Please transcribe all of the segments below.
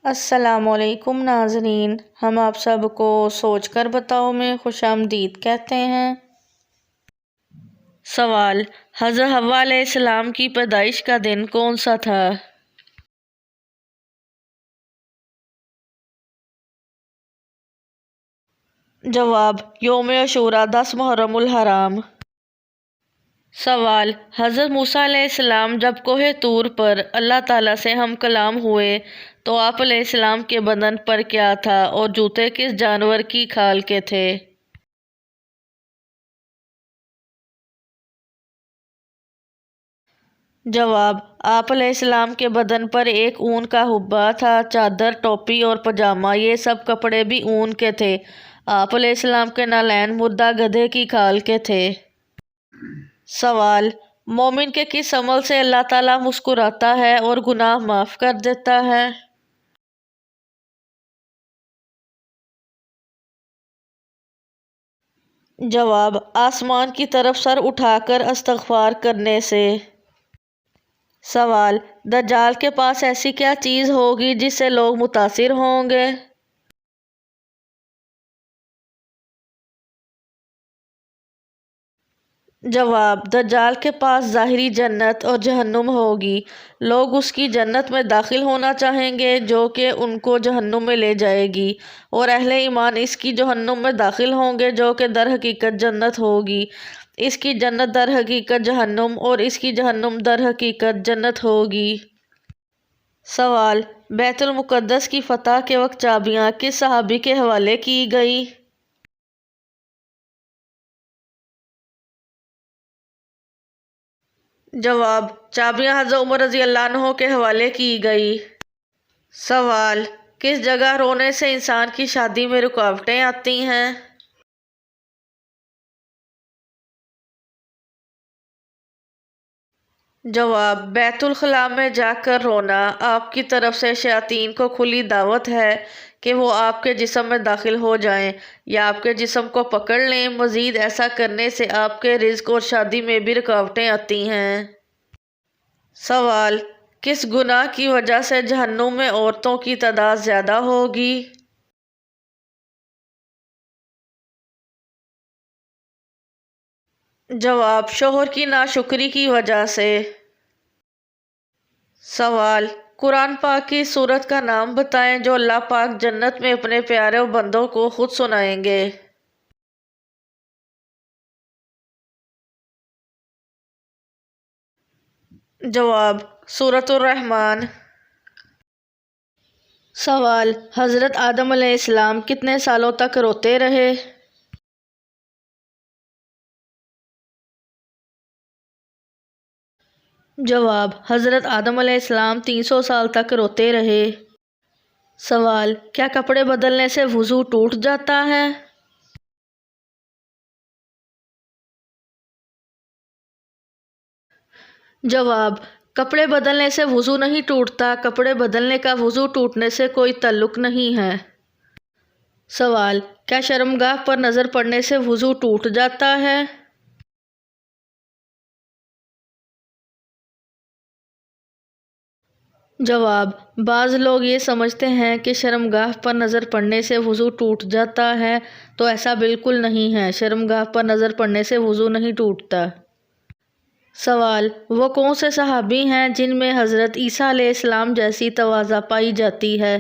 السلام علیکم ناظرین، ہم آپ سب کو سوچ کر بتاؤ میں خوش آمدید کہتے ہیں۔ سوال: حضرت حوا علیہ السلام کی پیدائش کا دن کون سا تھا؟ جواب: یوم عاشوراء 10 محرم الحرام۔ سوال: حضرت موسیٰ علیہ السلام جب کوہ طور پر اللہ تعالیٰ سے ہم کلام ہوئے تو آپ علیہ السلام کے بدن پر کیا تھا اور جوتے کس جانور کی کھال کے تھے؟ جواب: آپ علیہ السلام کے بدن پر ایک اون کا حبہ تھا، چادر، ٹوپی اور پاجامہ، یہ سب کپڑے بھی اون کے تھے۔ آپ علیہ السلام کے نالین مردہ گدھے کی کھال کے تھے۔ سوال: مومن کے کس عمل سے اللہ تعالیٰ مسکراتا ہے اور گناہ معاف کر دیتا ہے؟ جواب: آسمان کی طرف سر اٹھا کر استغفار کرنے سے۔ سوال: دجال کے پاس ایسی کیا چیز ہوگی جس سے لوگ متاثر ہوں گے؟ جواب: دجال کے پاس ظاہری جنت اور جہنم ہوگی۔ لوگ اس کی جنت میں داخل ہونا چاہیں گے جو کہ ان کو جہنم میں لے جائے گی، اور اہل ایمان اس کی جہنم میں داخل ہوں گے جو کہ در حقیقت جنت ہوگی۔ اس کی جنت در حقیقت جہنم اور اس کی جہنم در حقیقت جنت ہوگی۔ سوال: بیت المقدس کی فتح کے وقت چابیاں کس صحابی کے حوالے کی گئی؟ جواب: چابیاں حضرت عمر رضی اللہ عنہ کے حوالے کی گئی۔ سوال: کس جگہ رونے سے انسان کی شادی میں رکاوٹیں آتی ہیں؟ جواب: بیت الخلاء میں جا کر رونا آپ کی طرف سے شیاطین کو کھلی دعوت ہے کہ وہ آپ کے جسم میں داخل ہو جائیں یا آپ کے جسم کو پکڑ لیں۔ مزید ایسا کرنے سے آپ کے رزق اور شادی میں بھی رکاوٹیں آتی ہیں۔ سوال: کس گناہ کی وجہ سے جہنم میں عورتوں کی تعداد زیادہ ہوگی؟ جواب: شوہر کی ناشکری کی وجہ سے۔ سوال: قرآن پاک کی سورت کا نام بتائیں جو اللہ پاک جنت میں اپنے پیارے بندوں کو خود سنائیں گے۔ جواب: سورۃ الرحمن۔ سوال: حضرت آدم علیہ السلام کتنے سالوں تک روتے رہے؟ جواب: حضرت آدم علیہ السلام 300 سال تک روتے رہے۔ سوال: کیا کپڑے بدلنے سے وضو ٹوٹ جاتا ہے؟ جواب: کپڑے بدلنے سے وضو نہیں ٹوٹتا، کپڑے بدلنے کا وضو ٹوٹنے سے کوئی تعلق نہیں ہے۔ سوال: کیا شرمگاہ پر نظر پڑنے سے وضو ٹوٹ جاتا ہے؟ جواب: بعض لوگ یہ سمجھتے ہیں کہ شرمگاہ پر نظر پڑنے سے وضو ٹوٹ جاتا ہے، تو ایسا بالکل نہیں ہے، شرمگاہ پر نظر پڑنے سے وضو نہیں ٹوٹتا۔ سوال: وہ کون سے صحابی ہیں جن میں حضرت عیسیٰ علیہ السلام جیسی تواضع پائی جاتی ہے؟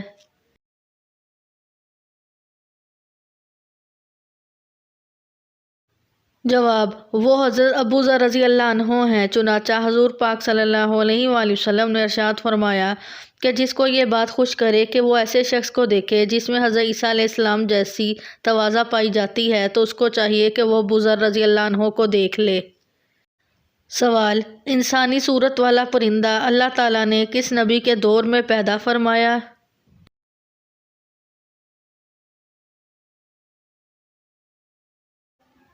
جواب: وہ حضرت ابو ذر رضی اللہ عنہ ہیں۔ چنانچہ حضور پاک صلی اللہ علیہ وآلہ وسلم نے ارشاد فرمایا کہ جس کو یہ بات خوش کرے کہ وہ ایسے شخص کو دیکھے جس میں حضرت عیسیٰ علیہ السلام جیسی تواضع پائی جاتی ہے تو اس کو چاہیے کہ وہ ابو ذر رضی اللہ عنہ کو دیکھ لے۔ سوال: انسانی صورت والا پرندہ اللہ تعالیٰ نے کس نبی کے دور میں پیدا فرمایا؟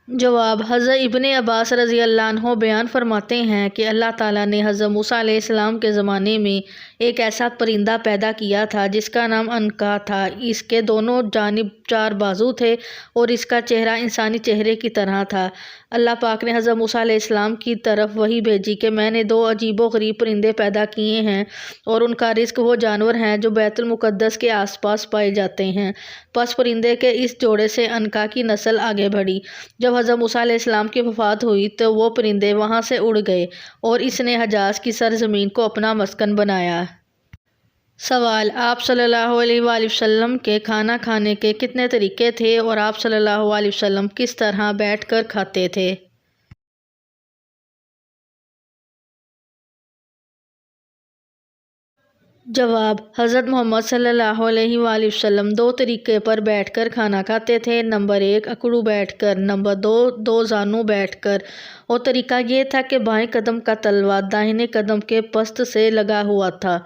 جواب: حضرت ابن عباس رضی اللہ عنہ بیان فرماتے ہیں کہ اللہ تعالیٰ نے حضرت موسیٰ علیہ السلام کے زمانے میں ایک ایسا پرندہ پیدا کیا تھا جس کا نام عنقا تھا۔ اس کے دونوں جانب 4 بازو تھے اور اس کا چہرہ انسانی چہرے کی طرح تھا۔ اللہ پاک نے حضرت موسیٰ علیہ السلام کی طرف وحی بھیجی کہ میں نے 2 عجیب و غریب پرندے پیدا کیے ہیں اور ان کا رزق وہ جانور ہیں جو بیت المقدس کے آس پاس پائے جاتے ہیں۔ پس پرندے کے اس جوڑے سے عنقا کی نسل آگے بڑھی۔ جب حضرت موسیٰ علیہ السلام کی وفات ہوئی تو وہ پرندے وہاں سے اڑ گئے اور اس نے حجاز کی سرزمین کو اپنا مسکن بنایا۔ سوال: آپ صلی اللہ علیہ وآلہ وسلم کے کھانا کھانے کے کتنے طریقے تھے اور آپ صلی اللہ علیہ وسلم کس طرح بیٹھ کر کھاتے تھے؟ جواب: حضرت محمد صلی اللہ علیہ وآلہ وسلم 2 طریقے پر بیٹھ کر کھانا کھاتے تھے۔ نمبر 1 اکڑو بیٹھ کر، نمبر 2 2 زانو بیٹھ کر۔ اور طریقہ یہ تھا کہ بائیں قدم کا تلوا داہنے قدم کے پشت سے لگا ہوا تھا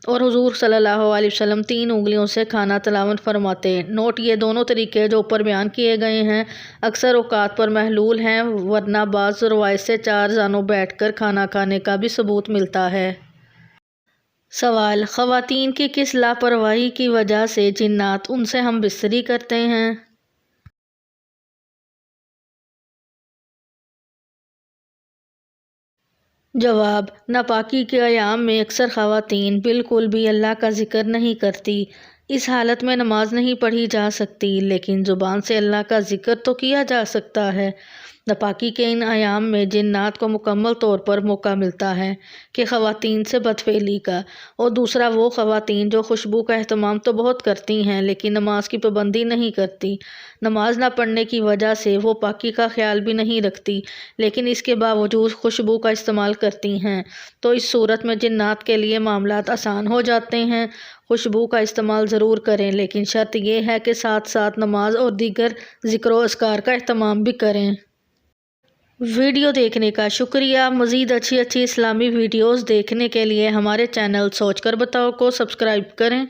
اور حضور صلی اللہ علیہ وسلم 3 انگلیوں سے کھانا تناول فرماتے۔ نوٹ: یہ دونوں طریقے جو اوپر بیان کیے گئے ہیں اکثر اوقات پر محلول ہیں، ورنہ بعض روایات سے 4 زانو بیٹھ کر کھانا کھانے کا بھی ثبوت ملتا ہے۔ سوال: خواتین کی کس لاپرواہی کی وجہ سے جنات ان سے ہم بستری کرتے ہیں؟ جواب: ناپاکی کے ایام میں اکثر خواتین بالکل بھی اللہ کا ذکر نہیں کرتی۔ اس حالت میں نماز نہیں پڑھی جا سکتی، لیکن زبان سے اللہ کا ذکر تو کیا جا سکتا ہے۔ ناپاکی کے ان ایام میں جنات کو مکمل طور پر موقع ملتا ہے کہ خواتین سے بدفعلی کا، اور دوسرا وہ خواتین جو خوشبو کا اہتمام تو بہت کرتی ہیں لیکن نماز کی پابندی نہیں کرتی۔ نماز نہ پڑھنے کی وجہ سے وہ پاکی کا خیال بھی نہیں رکھتی لیکن اس کے باوجود خوشبو کا استعمال کرتی ہیں، تو اس صورت میں جنات کے لیے معاملات آسان ہو جاتے ہیں۔ خوشبو کا استعمال ضرور کریں، لیکن شرط یہ ہے کہ ساتھ ساتھ نماز اور دیگر ذکر و اذکار کا اہتمام بھی کریں۔ ویڈیو دیکھنے کا شکریہ۔ مزید اچھی اسلامی ویڈیوز دیکھنے کے لیے ہمارے چینل سوچ کر بتاؤ کو سبسکرائب کریں۔